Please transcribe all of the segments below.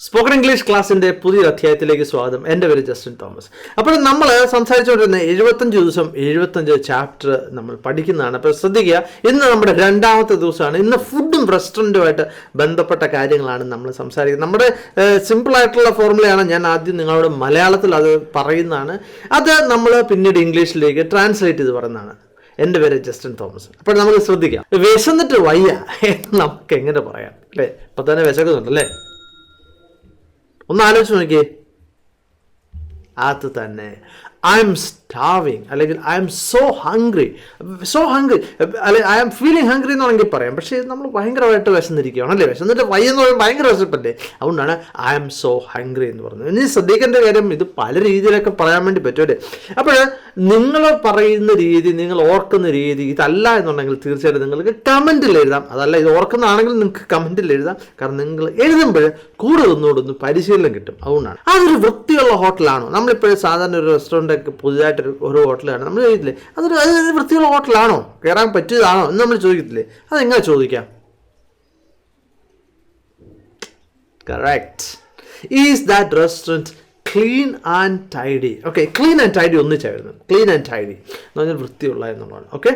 Spoken English ക്ലാസ്സിൻ്റെ പുതിയൊരു അധ്യായത്തിലേക്ക് സ്വാഗതം. എൻ്റെ പേര് ജസ്റ്റിൻ തോമസ്. അപ്പോൾ നമ്മൾ സംസാരിച്ചുകൊണ്ടിരുന്ന 75 ദിവസം 75 ചാപ്റ്റർ നമ്മൾ പഠിക്കുന്നതാണ്. അപ്പോൾ ശ്രദ്ധിക്കുക, ഇന്ന് നമ്മുടെ രണ്ടാമത്തെ ദിവസമാണ്. ഇന്ന് ഫുഡും റെസ്റ്റോറൻറ്റുമായിട്ട് ബന്ധപ്പെട്ട കാര്യങ്ങളാണ് നമ്മൾ സംസാരിക്കുന്നത്. നമ്മുടെ സിമ്പിളായിട്ടുള്ള ഫോർമുലയാണ്. ഞാൻ ആദ്യം നിങ്ങളോട് മലയാളത്തിൽ അത് പറയുന്നതാണ്. അത് നമ്മൾ പിന്നീട് ഇംഗ്ലീഷിലേക്ക് ട്രാൻസ്ലേറ്റ് ചെയ്ത് പറയുന്നതാണ്. എൻ്റെ പേര് ജസ്റ്റിൻ തോമസ്. അപ്പോൾ നമുക്ക് ശ്രദ്ധിക്കാം. വിശന്നിട്ട് വയ്യ എന്ന് നമുക്ക് എങ്ങനെ പറയാം അല്ലേ? ഇപ്പം തന്നെ വിശക്കുന്നുണ്ടല്ലേ? ഒന്ന് ആലോചിച്ച് നോക്കിയേ. അത് തന്നെ ഐ എം സ്റ്റാർവിങ്, അല്ലെങ്കിൽ ഐ എം സോ ഹംഗ്രി അല്ലെങ്കിൽ ഐ എം ഫീലിംഗ് ഹംഗ്രി എന്ന് വേണമെങ്കിൽ പറയാം. പക്ഷേ നമ്മൾ ഭയങ്കരമായിട്ട് വിശന്നിരിക്കുകയാണ് അല്ലേ? വിശന്നിട്ട് വയ്യെന്ന് പറയുമ്പോൾ ഭയങ്കര വിശപ്പല്ലേ? അതുകൊണ്ടാണ് ഐ എം സോ ഹംഗ്രി എന്ന് പറയുന്നത്. ഇനി ശ്രദ്ധിക്കേണ്ട കാര്യം, ഇത് പല രീതിയിലൊക്കെ പറയാൻ വേണ്ടി പറ്റുമല്ലേ? അപ്പോൾ നിങ്ങൾ പറയുന്ന രീതി, നിങ്ങൾ ഓർക്കുന്ന രീതി ഇതല്ല എന്നുണ്ടെങ്കിൽ തീർച്ചയായിട്ടും നിങ്ങൾക്ക് കമൻറ്റിൽ എഴുതാം. അതല്ല, ഇത് ഓർക്കുന്നതാണെങ്കിൽ നിങ്ങൾക്ക് കമൻറ്റിൽ എഴുതാം. കാരണം നിങ്ങൾ എഴുതുമ്പോൾ കൂടുതലൊന്നുകൂടൊന്ന് പരിശീലനം കിട്ടും. അതുകൊണ്ടാണ്. അതൊരു വൃത്തിയുള്ള ഹോട്ടലാണോ? നമ്മളിപ്പോഴും സാധാരണ ഒരു റെസ്റ്റോറൻറ്റൊക്കെ പുതിയതായിട്ട് ഒരു ഹോട്ടലാണ് നമ്മൾ ചോദിക്കില്ലേ, അതൊരു വൃത്തിയുള്ള ഹോട്ടലാണോ, കയറാൻ പറ്റിയതാണോ എന്ന് നമ്മൾ ചോദിക്കത്തില്ലേ? അതെങ്ങനെ ചോദിക്കാം? Correct. Is that restaurant clean and tidy? Okay, clean and tidy ഒന്നിച്ചായിരുന്നു. ക്ലീൻ ആൻഡ് ടൈഡി എന്ന് പറഞ്ഞാൽ വൃത്തിയുള്ള എന്നുള്ളതാണ്. Okay,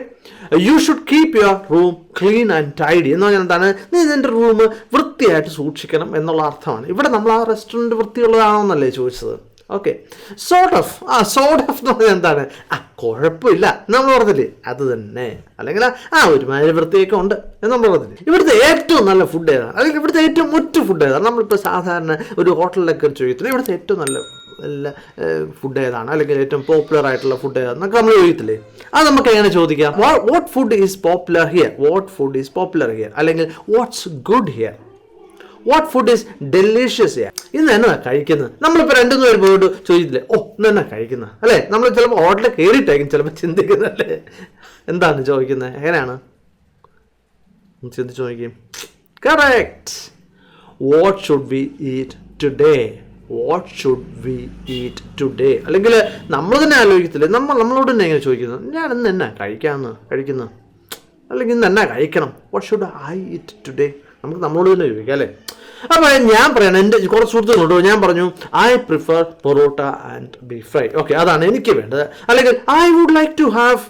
you should keep your room clean and tidy എന്ന് പറഞ്ഞാൽ എന്താണ്? നീ നിൻ്റെ റൂം വൃത്തിയായിട്ട് സൂക്ഷിക്കണം എന്നുള്ള അർത്ഥമാണ്. ഇവിടെ നമ്മൾ ആ റെസ്റ്റോറൻറ്റ് വൃത്തിയുള്ളതാണോ എന്നല്ലേ ചോദിച്ചത്? ഓക്കെ, സോർട്ട് ഓഫ് എന്ന് പറഞ്ഞാൽ എന്താണ്? കുഴപ്പമില്ല നമ്മൾ പറഞ്ഞില്ലേ, അത് തന്നെ. അല്ലെങ്കിൽ ഒരുമാതിരി വൃത്തിയൊക്കെ ഉണ്ട് എന്ന് നമ്മൾ പറഞ്ഞില്ലേ. ഇവിടുത്തെ ഏറ്റവും നല്ല ഫുഡ് ഏതാണ്, അല്ലെങ്കിൽ ഇവിടുത്തെ ഏറ്റവും മുറ്റു ഫുഡ് ഏതാണ്? നമ്മളിപ്പോൾ സാധാരണ ഒരു ഹോട്ടലിലൊക്കെ ചോദിക്കത്തില്ല, ഇവിടുത്തെ ഏറ്റവും നല്ല ഫുഡ് ഏതാണ്, അല്ലെങ്കിൽ ഏറ്റവും പോപ്പുലർ ആയിട്ടുള്ള ഫുഡ് ഏതാണെന്നൊക്കെ നമ്മൾ ചോദിക്കത്തില്ലേ? അത് നമുക്ക് എങ്ങനെ ചോദിക്കാം? What food is popular here, അല്ലെങ്കിൽ what's good here, what food is delicious here. ഇന്ന് എന്നാ കഴിക്കുന്നത്? നമ്മളിപ്പോൾ 2-3 പേര് പോയിട്ട് ചോദിച്ചില്ലേ, ഇന്ന് എന്നാ കഴിക്കുന്നത് അല്ലേ? നമ്മൾ ചിലപ്പോൾ ഹോട്ടലിൽ കയറിയിട്ടായിരിക്കും ചിലപ്പോൾ ചിന്തിക്കുന്നല്ലേ എന്താണ് ചോദിക്കുന്നത്. എങ്ങനെയാണ് ചിന്തിച്ച് നോക്കിയും. Correct. What should we eat today? അല്ലെങ്കിൽ നമ്മൾ തന്നെ ആലോചിക്കത്തില്ലേ, നമ്മളോട് തന്നെ എങ്ങനെ ചോദിക്കുന്നത്? ഞാൻ ഇന്ന് എന്നാ കഴിക്കുന്നത്, അല്ലെങ്കിൽ ഇന്ന് എന്നാ കഴിക്കണം? What should I eat today? നമുക്ക് നമ്മളോട് തന്നെ ചോദിക്കാം അല്ലേ? അപ്പോൾ ഞാൻ പറയണം, എൻ്റെ കുറച്ച് സുഹൃത്തുക്കളുണ്ടോ, ഞാൻ പറഞ്ഞു I prefer parotta and beef fry. Okay, അതാണ് എനിക്ക് വേണ്ടത്. അല്ലെങ്കിൽ I would like to have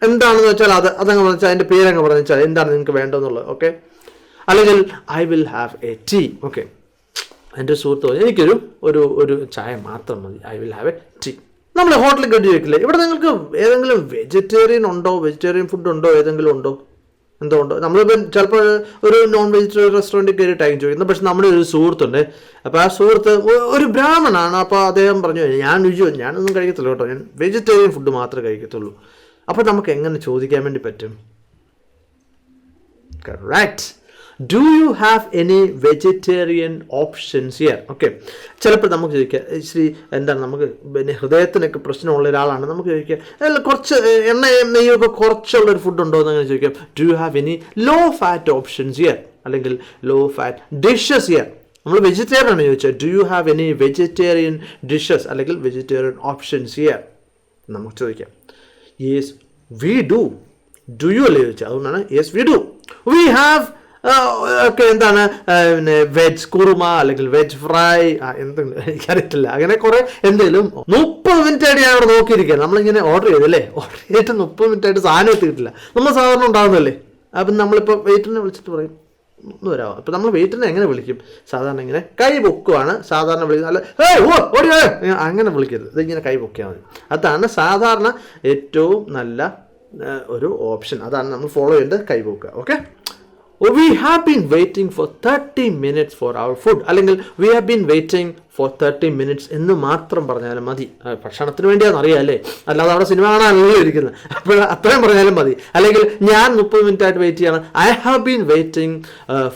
എന്താണെന്ന് വെച്ചാൽ അതങ്ങ് പറഞ്ഞാൽ അതിൻ്റെ പേരങ്ങ് പറഞ്ഞു വെച്ചാൽ എന്താണ് നിങ്ങൾക്ക് വേണ്ടതെന്നുള്ളത്. ഓക്കെ, അല്ലെങ്കിൽ I will have a tea. Okay, എൻ്റെ സുഹൃത്ത് പറഞ്ഞു എനിക്കൊരു ഒരു ചായ മാത്രം മതി, I will have a tea. നമ്മൾ ഹോട്ടലിൽ കയറ്റി ചോദിക്കില്ലേ, ഇവിടെ നിങ്ങൾക്ക് ഏതെങ്കിലും വെജിറ്റേറിയൻ ഫുഡ് ഉണ്ടോ, ഏതെങ്കിലും ഉണ്ടോ? എന്തുകൊണ്ടോ നമ്മളിപ്പം ചിലപ്പോൾ ഒരു നോൺ വെജിറ്റേറിയൻ റെസ്റ്റോറൻറ്റിൽ കയറിയിട്ടായിരിക്കും ചോദിക്കുന്നത്. പക്ഷെ നമ്മുടെ ഒരു സുഹൃത്തുണ്ട്. അപ്പോൾ ആ സുഹൃത്ത് ഒരു ബ്രാഹ്മണാണ്. അപ്പോൾ അദ്ദേഹം പറഞ്ഞു, ഞാനൊന്നും കഴിക്കത്തില്ല കേട്ടോ, ഞാൻ വെജിറ്റേറിയൻ ഫുഡ് മാത്രമേ കഴിക്കത്തുള്ളൂ. അപ്പോൾ നമുക്ക് എങ്ങനെ ചോദിക്കാൻ വേണ്ടി പറ്റും? Correct. Do you have any vegetarian options here? Okay, ചിലപ്പോൾ നമുക്ക് ചോദിക്കാം, ശ്രീ എന്താണ്, നമുക്ക് പിന്നെ ഹൃദയത്തിനൊക്കെ പ്രശ്നമുള്ള ഒരാളാണ്, നമുക്ക് ചോദിക്കാം കുറച്ച് എണ്ണയും നെയ്യൊക്കെ കുറച്ചുള്ളൊരു ഫുഡ് ഉണ്ടോ എന്ന് അങ്ങനെ ചോദിക്കാം. Do you have any low fat options here, അല്ലെങ്കിൽ ലോ ഫാറ്റ് ഡിഷസ് ഹിയർ? നമ്മൾ വെജിറ്റേറിയൻ ആണ് ചോദിച്ചാൽ do you have any vegetarian dishes, അല്ലെങ്കിൽ വെജിറ്റേറിയൻ ഓപ്ഷൻസ് ഹിയർ നമുക്ക് ചോദിക്കാം. Yes we do. Do you അല്ലേ ചോദിച്ചാൽ, അതുകൊണ്ടാണ് yes we do. We have ഒക്കെ എന്താണ്, പിന്നെ വെജ് കുറുമ, അല്ലെങ്കിൽ വെജ് ഫ്രൈ, എന്തെങ്കിലും എനിക്കറിയത്തില്ല. അങ്ങനെ കുറേ എന്തെങ്കിലും. 30 മിനിറ്റായിട്ട് ഞാൻ അവിടെ നോക്കിയിരിക്കുകയാണ്. നമ്മളിങ്ങനെ ഓർഡർ ചെയ്തല്ലേ, ഓർഡർ ചെയ്തിട്ട് 30 മിനിറ്റായിട്ട് സാധനം എത്തിയിട്ടില്ല. നമ്മൾ സാധാരണ ഉണ്ടാകുന്നല്ലേ. അപ്പം നമ്മളിപ്പോൾ വെയിറ്ററിനെ വിളിച്ചിട്ട് പറയും ഒന്ന് വരാമോ. അപ്പോൾ നമ്മൾ വെയിറ്ററിനെ എങ്ങനെ വിളിക്കും? സാധാരണ ഇങ്ങനെ കൈ പൊക്കുവാണ് സാധാരണ വിളിക്കുന്നത്. അല്ല അങ്ങനെ വിളിക്കരുത്, ഇതിങ്ങനെ കൈ പൊക്കിയാൽ മതി. അതാണ് സാധാരണ ഏറ്റവും നല്ല ഒരു ഓപ്ഷൻ. അതാണ് നമ്മൾ ഫോളോ ചെയ്യേണ്ടത്, കൈ പൊക്കുക. Okay, we have been waiting for 30 minutes for our food, അല്ലെങ്കിൽ we have been waiting for 30 minutes എന്ന് മാത്രം പറഞ്ഞാലും മതി. ഭക്ഷണത്തിന് വേണ്ടിയാണെന്ന് അറിയാം അല്ലേ, അല്ലാതെ അവിടെ സിനിമ കാണാനല്ലോ ഇരിക്കുന്നത്. അപ്പോൾ അത്രയും പറഞ്ഞാലും മതി. അല്ലെങ്കിൽ ഞാൻ 30 മിനിറ്റ് ആയിട്ട് വെയിറ്റ് ചെയ്യണം, I have been waiting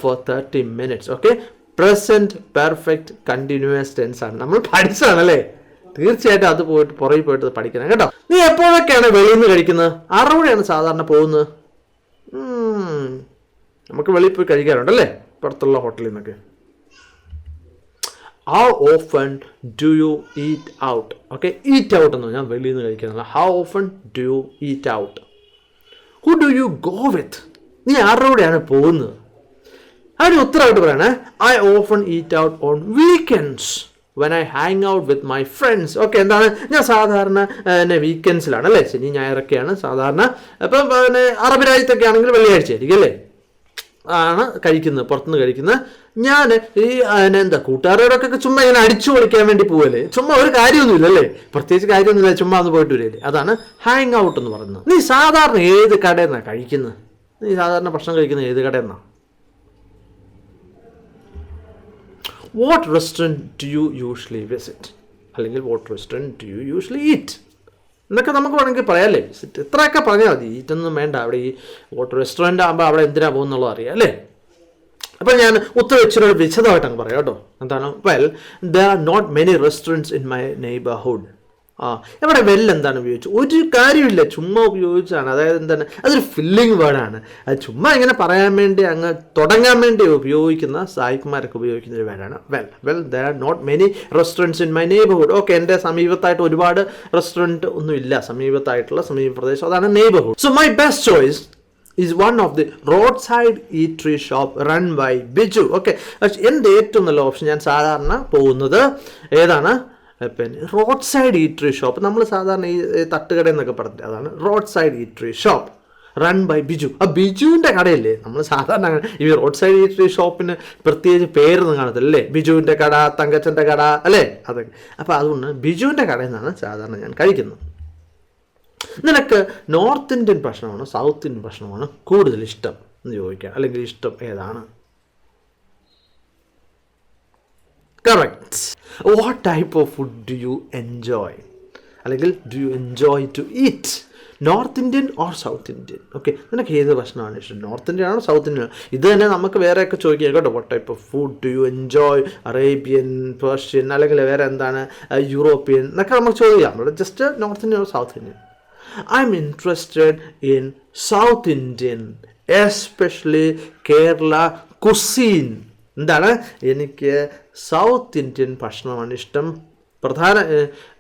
for 30 minutes. Okay, present perfect continuous tense ആണ് നമ്മൾ പഠിച്ചതാണല്ലേ. തീർച്ചയായിട്ടും അത് പുറകെ പോയിട്ട് പഠിക്കണം കേട്ടോ. നീ എപ്പോഴൊക്കെയാണ് വെളിയിൽ നിന്ന് കഴിക്കുന്നത്? 6 മണിയാണ് സാധാരണ പോകുന്നത്. നമുക്ക് വെളിയിൽ പോയി കഴിക്കാറുണ്ടല്ലേ, പുറത്തുള്ള ഹോട്ടലിൽ നിന്നൊക്കെ. How often do you eat out? Okay, eat out എന്ന് പറഞ്ഞാൽ വെളിയിൽ നിന്ന് കഴിക്കാനുള്ള. How often do you eat out? Who do you go with? നീ ആരുടെ കൂടെയാണ് പോകുന്നത്? അതിന് ഉത്തരവായിട്ട് പറയണേ, I often eat out on weekends when I hang out with my friends. Okay, എന്താണ്, ഞാൻ സാധാരണ വീക്കെൻഡ്സിലാണ് അല്ലേ, ശനി ഞായറൊക്കെയാണ് സാധാരണ. അപ്പം പിന്നെ അറബ് രാജ്യത്തൊക്കെ ആണെങ്കിൽ വെള്ളിയാഴ്ച ആയിരിക്കും അല്ലേ ആണ് കഴിക്കുന്നത്, പുറത്തുനിന്ന് കഴിക്കുന്നത്. ഞാൻ ഈ എന്താ കൂട്ടുകാരോടൊക്കെ ചുമ്മാ ഇങ്ങനെ അടിച്ചു പൊളിക്കാൻ വേണ്ടി പോവല്ലേ, ചുമ്മാ ഒരു കാര്യമൊന്നുമില്ല അല്ലേ, പ്രത്യേകിച്ച് കാര്യമൊന്നുമില്ല, ചുമ്മാ ഒന്ന് പോയിട്ട് വരില്ലേ, അതാണ് ഹാങ് ഔട്ട് എന്ന് പറയുന്നത്. നീ സാധാരണ ഏത് കടയിൽ നിന്നാണ് കഴിക്കുന്നത്? നീ സാധാരണ ഭക്ഷണം കഴിക്കുന്നത് ഏത് കടയിൽ നിന്നാണ്? What restaurant do you usually visit, അല്ലെങ്കിൽ what restaurant do you usually eat എന്നൊക്കെ നമുക്ക് വേണമെങ്കിൽ പറയാമല്ലേ. ഇത്രയൊക്കെ പറഞ്ഞാൽ മതി, ഈറ്റൊന്നും വേണ്ട. അവിടെ ഈ വാട്ട് റെസ്റ്റോറൻറ്റ് ആകുമ്പോൾ അവിടെ എന്തിനാ പോകുന്നുള്ളത് അറിയാം അല്ലേ. അപ്പോൾ ഞാൻ ഉത്തരം ഇച്ചിരി വിശദമായിട്ട് അങ്ങ് പറയാം കേട്ടോ. എന്താണ്, well there are not many restaurants in my neighbourhood. ഇവിടെ എന്താണ് ഉപയോഗിച്ചത്? ഒരു കാര്യമില്ല, ചുമ്മാ ഉപയോഗിച്ചാണ്. അതായത് എന്താണ്, അതൊരു ഫില്ലിംഗ് വേർഡാണ്. അത് ചുമ്മാ ഇങ്ങനെ പറയാൻ വേണ്ടി അങ്ങ് തുടങ്ങാൻ വേണ്ടി ഉപയോഗിക്കുന്ന സായിക്കുമാരൊക്കെ ഉപയോഗിക്കുന്ന ഒരു വേർഡാണ് well there are not many restaurants in my neighbourhood. Okay, എൻ്റെ സമീപത്തായിട്ട് ഒരുപാട് റെസ്റ്റോറൻറ്റ് ഒന്നും ഇല്ല, സമീപ പ്രദേശം, അതാണ് neighbourhood. So my best choice is one of the roadside eatery shop run by Biju. Okay, എൻ്റെ ഏറ്റവും നല്ല ഓപ്ഷൻ, ഞാൻ സാധാരണ പോകുന്നത് ഏതാണ്, പിന്നെ റോഡ് സൈഡ് ഈറ്ററി ഷോപ്പ്. നമ്മൾ സാധാരണ ഈ തട്ടുകട എന്നൊക്കെ പറഞ്ഞിട്ട് അതാണ് road side eatery shop run by Biju. ആ ബിജുവിൻ്റെ കടയല്ലേ. നമ്മൾ സാധാരണ ഈ റോഡ് സൈഡ് ഈറ്ററി ഷോപ്പിന് പ്രത്യേകിച്ച് പേരൊന്നും കാണത്തില്ല അല്ലേ, ബിജുവിൻ്റെ കട, തങ്കച്ചൻ്റെ കട അല്ലേ, അതൊക്കെ. അപ്പോൾ അതുകൊണ്ട് ബിജുവിൻ്റെ കടയിൽ നിന്നാണ് സാധാരണ ഞാൻ കഴിക്കുന്നത്. നിനക്ക് നോർത്ത് ഇന്ത്യൻ ഭക്ഷണമാണോ സൗത്ത് ഇന്ത്യൻ ഭക്ഷണമാണോ കൂടുതൽ ഇഷ്ടം എന്ന് ചോദിക്കാം, അല്ലെങ്കിൽ ഇഷ്ടം ഏതാണ്? Correct. What type of food do you enjoy, അല്ലെങ്കിൽ do you enjoy to eat, north Indian or south Indian? Okay, നിനക്ക് ഏത് ഭക്ഷണമാണ് ഇഷ്ടം, നോർത്ത് ഇന്ത്യൻ ആണോ സൗത്ത് ഇന്ത്യൻ ആണോ? ഇത് തന്നെ നമുക്ക് വേറെയൊക്കെ ചോദിക്കാം കേട്ടോ. What type of food do you enjoy, Arabian, Persian, അല്ലെങ്കിൽ വേറെ എന്താണ്, യൂറോപ്യൻ എന്നൊക്കെ നമുക്ക് ചോദിക്കാം. നമ്മുടെ just north Indian or south Indian? I'm interested in South Indian, especially Kerala cuisine. എന്താണ്, എനിക്ക് സൗത്ത് ഇന്ത്യൻ ഭക്ഷണമാണ് ഇഷ്ടം.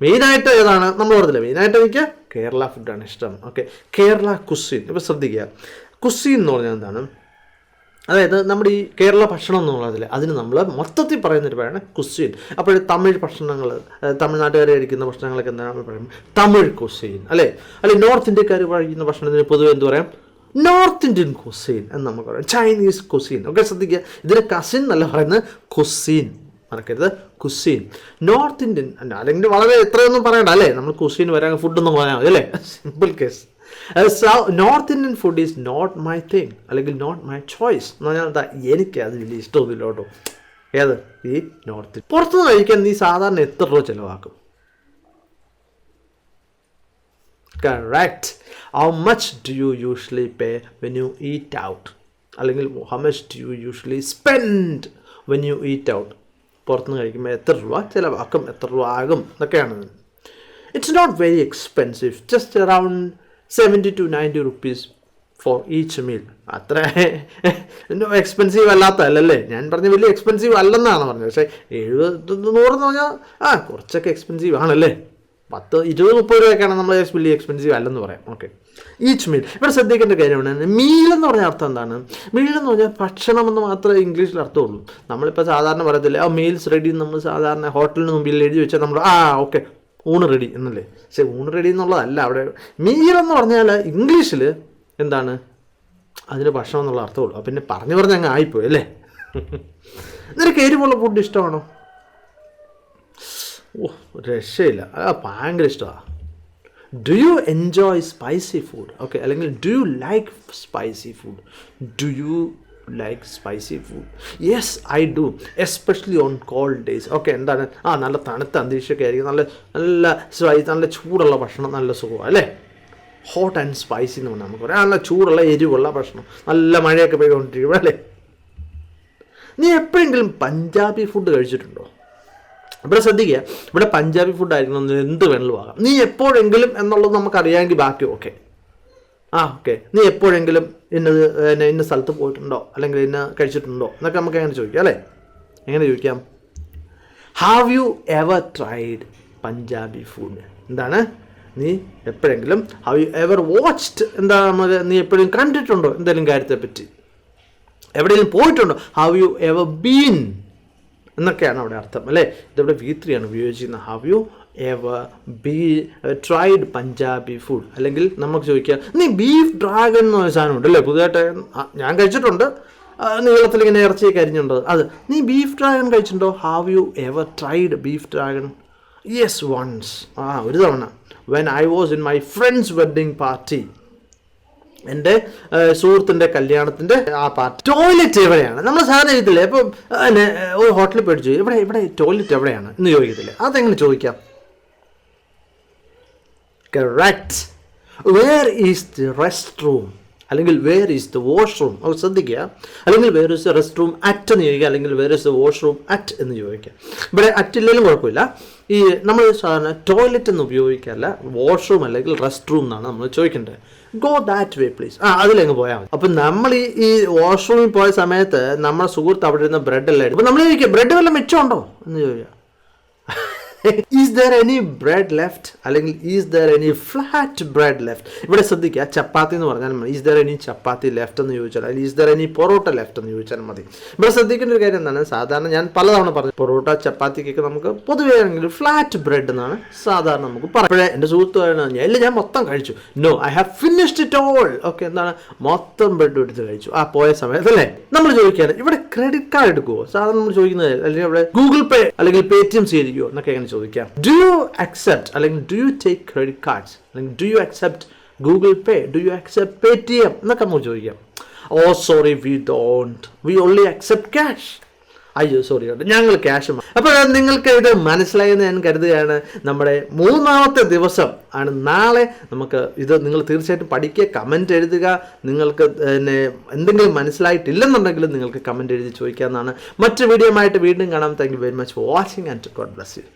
മെയിനായിട്ട് ഏതാണ് നമ്മൾ പറഞ്ഞില്ല, മെയിനായിട്ട് എനിക്ക് കേരള ഫുഡാണ് ഇഷ്ടം. Okay, Kerala cuisine. ഇപ്പോൾ ശ്രദ്ധിക്കുക, കുസീൻ എന്ന് പറഞ്ഞാൽ എന്താണ്, അതായത് നമ്മുടെ ഈ കേരള ഭക്ഷണം എന്നുള്ളതിൽ അതിന് നമ്മൾ മൊത്തത്തിൽ പറയുന്നൊരു പേരാണ് കുസീൻ. അപ്പോൾ തമിഴ് ഭക്ഷണങ്ങൾ, തമിഴ്നാട്ടുകാർ കഴിക്കുന്ന ഭക്ഷണങ്ങളൊക്കെ എന്താണ് പറയുന്നത്, തമിഴ് കുസീൻ അല്ലേ. അല്ലെങ്കിൽ നോർത്ത് ഇന്ത്യക്കാർ കഴിക്കുന്ന ഭക്ഷണത്തിന് പൊതുവെ എന്ത് പറയാം, നോർത്ത് ഇന്ത്യൻ കുസീൻ എന്ന് നമുക്ക് പറയാം, ചൈനീസ് കുസീൻ. ഒക്കെ ശ്രദ്ധിക്കുക, ഇതിന് കസിൻ എന്നല്ല പറയുന്നത്, കുസീൻ മറക്കരുത്, കുസീൻ. നോർത്ത് ഇന്ത്യൻ അല്ലെങ്കിൽ വളരെ എത്രയൊന്നും പറയണ്ട അല്ലേ, നമ്മൾ കുസീൻ വരാൻ ഫുഡൊന്നും പറയാൻ മതി അല്ലേ, simple case. North Indian food is not my thing, അല്ലെങ്കിൽ നോട്ട് മൈ ചോയ്സ് എന്ന് പറഞ്ഞാൽ എന്താ, എനിക്ക് അത് വലിയ ഇഷ്ടമൊന്നുമില്ല കേട്ടോ. ഏത് ഈ നോർത്ത്. പുറത്തുനിന്ന് കഴിക്കാൻ നീ സാധാരണ എത്ര രൂപ ചിലവാക്കും? Correct. How much do you usually pay when you eat out? അല്ലെങ്കിൽ how much do you usually spend when you eat out? പുറത്തുനിന്ന് കഴിക്കുമ്പോൾ എത്ര രൂപ ചിലവാക്കും, എത്ര രൂപ ആകും എന്നൊക്കെയാണ്. It's not very expensive, just around 70 to 90 rupees for each meal. അത്ര എക്സ്പെൻസീവ് അല്ലാത്തതല്ലേ, ഞാൻ പറഞ്ഞ വലിയ എക്സ്പെൻസീവ് അല്ലെന്നാണ് പറഞ്ഞത്. പക്ഷേ 70-100 എന്ന് പറഞ്ഞാൽ കുറച്ചൊക്കെ എക്സ്പെൻസീവ് ആണല്ലേ. 10-20-30 രൂപയൊക്കെയാണ് നമ്മൾ വലിയ എക്സ്പെൻസീവ് അല്ലെന്ന് പറയാം. Okay, each meal. ഇവിടെ ശ്രദ്ധിക്കേണ്ട കാര്യമാണ്, മീൽ എന്ന് പറഞ്ഞ അർത്ഥം എന്താണ്? മീൽ എന്ന് പറഞ്ഞാൽ ഭക്ഷണം എന്ന് മാത്രമേ ഇംഗ്ലീഷിൽ അർത്ഥമുള്ളൂ. നമ്മളിപ്പോൾ സാധാരണ പറയത്തില്ലേ, മീൽസ് റെഡി, നമ്മൾ സാധാരണ ഹോട്ടലിന് മുമ്പിൽ എഴുതി വെച്ചാൽ നമ്മൾ ഓക്കെ ഊണ് റെഡി എന്നല്ലേ. പക്ഷേ ഊണ് റെഡി എന്നുള്ളതല്ല അവിടെ. മീൽ എന്ന് പറഞ്ഞാൽ ഇംഗ്ലീഷിൽ എന്താണ്, അതിന് ഭക്ഷണം എന്നുള്ള അർത്ഥമുള്ളൂ. പിന്നെ പറഞ്ഞ് അങ്ങ് ആയിപ്പോയി അല്ലേ. നിനക്ക് എരിവുള്ള ഫുഡ് ഇഷ്ടമാണോ? രക്ഷയില്ല, ഭയങ്കര ഇഷ്ടമാണ്. Do you enjoy spicy food? Okay, അല്ലെങ്കിൽ do you like spicy food? Do you like spicy food? Yes I do, especially on cold days. Okay, എന്താണ്, നല്ല തണുത്ത അന്തരീക്ഷമൊക്കെ ആയിരിക്കും, നല്ല ചൂടുള്ള ഭക്ഷണം, നല്ല സുഖമാണ് അല്ലേ. ഹോട്ട് ആൻഡ് സ്പൈസി എന്ന് പറഞ്ഞാൽ നമുക്ക് പറയാം, നല്ല ചൂടുള്ള എരിവുള്ള ഭക്ഷണം, നല്ല മഴയൊക്കെ പെയ്തുകൊണ്ടിരിക്കും അല്ലേ. നീ എപ്പോഴെങ്കിലും പഞ്ചാബി ഫുഡ് കഴിച്ചിട്ടുണ്ടോ? ഇവിടെ ശ്രദ്ധിക്കുക, ഇവിടെ പഞ്ചാബി ഫുഡ് ആയിരിക്കണം, എന്ത് വേണമെങ്കിലും ആകാം. നീ എപ്പോഴെങ്കിലും എന്നുള്ളത് നമുക്കറിയാമെങ്കിൽ ബാക്കി ഓക്കെ. ഓക്കെ, നീ എപ്പോഴെങ്കിലും ഇന്ന സ്ഥലത്ത് പോയിട്ടുണ്ടോ, അല്ലെങ്കിൽ ഇന്ന കഴിച്ചിട്ടുണ്ടോ എന്നൊക്കെ നമുക്ക് എങ്ങനെ ചോദിക്കാം അല്ലേ. എങ്ങനെ ചോദിക്കാം? Have you ever tried Punjabi food? എന്താണ്, നീ എപ്പോഴെങ്കിലും ഹാവ് യു എവർ വാച്ച്ഡ്, എന്താ നീ എപ്പോഴും കണ്ടിട്ടുണ്ടോ എന്തെങ്കിലും കാര്യത്തെ പറ്റി? എവിടെയെങ്കിലും പോയിട്ടുണ്ടോ? ഹാവ് യു എവർ ബീൻ എന്നൊക്കെയാണ് അവിടെ അർത്ഥം അല്ലേ. ഇതിവിടെ V3 ആണ് ഉപയോഗിച്ചിരുന്നത്. Have you ever tried Punjabi food. അല്ലെങ്കിൽ നമുക്ക് ചോദിക്കാം, നീ ബീഫ് ഡ്രാഗൺ എന്ന് പറഞ്ഞ സാധനം ഉണ്ടല്ലേ പുതുതായിട്ട് ഞാൻ കഴിച്ചിട്ടുണ്ട്, നീളത്തിൽ ഇങ്ങനെ ഇറച്ചിയൊക്കെ അരിഞ്ഞുണ്ട്, അത് നീ ബീഫ് ഡ്രാഗൺ കഴിച്ചിട്ടുണ്ടോ? Have you ever tried beef dragon? Yes, once. ഒരു തവണ. When I was in my friend's wedding party, എൻ്റെ സുഹൃത്തിൻ്റെ കല്യാണത്തിൻ്റെ ആ പാർട്ടി. ടോയ്ലറ്റ് എവിടെയാണ്? നമ്മൾ സാധനം എഴുതില്ലേ, അപ്പം ഒരു ഹോട്ടലിൽ പോയിട്ട് ചോദിക്കും, ഇവിടെ ടോയ്ലറ്റ് എവിടെയാണ് എന്ന് ചോദിക്കത്തില്ലേ, അതെങ്ങനെ ചോദിക്കാം? Correct. Where is the rest room, അല്ലെങ്കിൽ വേർ ഈസ് ദ വാഷ്റൂം, അത് ശ്രദ്ധിക്കുക. അല്ലെങ്കിൽ where is the rest room at എന്ന് ചോദിക്കുക, അല്ലെങ്കിൽ where is the washroom at എന്ന് ചോദിക്കുക. ഇവിടെ അറ്റില്ലെങ്കിലും കുഴപ്പമില്ല. ഈ നമ്മൾ സാധാരണ ടോയ്ലറ്റ് എന്ന് ഉപയോഗിക്കാറില്ല, വാഷ്റൂം അല്ലെങ്കിൽ റെസ്റ്റ് റൂം എന്നാണ് നമ്മൾ ചോദിക്കേണ്ടത്. ഗോ ദാറ്റ് വേ പ്ലീസ്, അതിലങ്ങ് പോയാൽ മതി. അപ്പം നമ്മൾ ഈ വാഷ്റൂമിൽ പോയ സമയത്ത് നമ്മുടെ സുഹൃത്ത് അവിടെ ഇരുന്ന ബ്രെഡ് എല്ലാം എടുക്കും. അപ്പം നമ്മൾ ചോദിക്കുക, ബ്രെഡ് വല്ല മിച്ചമുണ്ടോ എന്ന് ചോദിക്കുക. Is there any bread left, അല്ലെങ്കിൽ is there any flat bread left. ഇവിടെ ശ്രദ്ധിക്കുക, ചപ്പാത്തി എന്ന് പറഞ്ഞാൽ മതി. Is there any chapati left എന്ന് ചോദിച്ചാൽ, അല്ലെങ്കിൽ is there any parotta left എന്ന് ചോദിച്ചാൽ മതി. ഇവിടെ ശ്രദ്ധിക്കേണ്ട ഒരു കാര്യം എന്താണ്, സാധാരണ ഞാൻ പലതവണ പറഞ്ഞു, പൊറോട്ട ചപ്പാത്തിക്കൊക്കെ നമുക്ക് പൊതുവേ ആണെങ്കിൽ ഫ്ലാറ്റ് ബ്രെഡ് എന്നാണ് സാധാരണ നമുക്ക് പറയുന്നത്. എൻ്റെ സുഹൃത്ത് ഇല്ല ഞാൻ മൊത്തം കഴിച്ചു. No, I have finished it all. Okay, എന്താണ് മൊത്തം ബ്രെഡ് എടുത്ത് കഴിച്ചു ആ പോയ സമയത്ത് അല്ലേ. നമ്മൾ ചോദിക്കുകയാണ്, ഇവിടെ ക്രെഡിറ്റ് കാർഡ് എടുക്കുമോ? സാധാരണ നമ്മൾ ചോദിക്കുന്നത്, അല്ലെങ്കിൽ ഇവിടെ ഗൂഗിൾ പേ അല്ലെങ്കിൽ പേടിഎം സ്വീകരിക്കുമോ എന്നൊക്കെ എങ്ങനെ ചോദിക്കാം. ഡു യു അക്സെപ്റ്റ്, അല്ലെങ്കിൽ do you take credit cards, അല്ലെങ്കിൽ do you accept Google Pay, do you accept Paytm എന്നൊക്കെ നമുക്ക് ചോദിക്കാം. Oh sorry, we don't, we only accept cash. അയ്യോ സോറി, ഞങ്ങൾ ക്യാഷ്. അപ്പോൾ നിങ്ങൾക്ക് ഇത് മനസ്സിലായെന്ന് ഞാൻ കരുതുകയാണ്. നമ്മുടെ 3ാമത്തെ ദിവസം ആണ് നാളെ. നമുക്ക് ഇത് നിങ്ങൾ തീർച്ചയായിട്ടും പഠിക്കുക, കമൻറ്റ് എഴുതുക. നിങ്ങൾക്ക് പിന്നെ എന്തെങ്കിലും മനസ്സിലായിട്ടില്ലെന്നുണ്ടെങ്കിൽ നിങ്ങൾക്ക് കമൻറ്റ് എഴുതി ചോദിക്കാവുന്നതാണ്. മറ്റു വീഡിയോ ആയിട്ട് വീണ്ടും കാണാം. Thank you very much for watching and God bless you.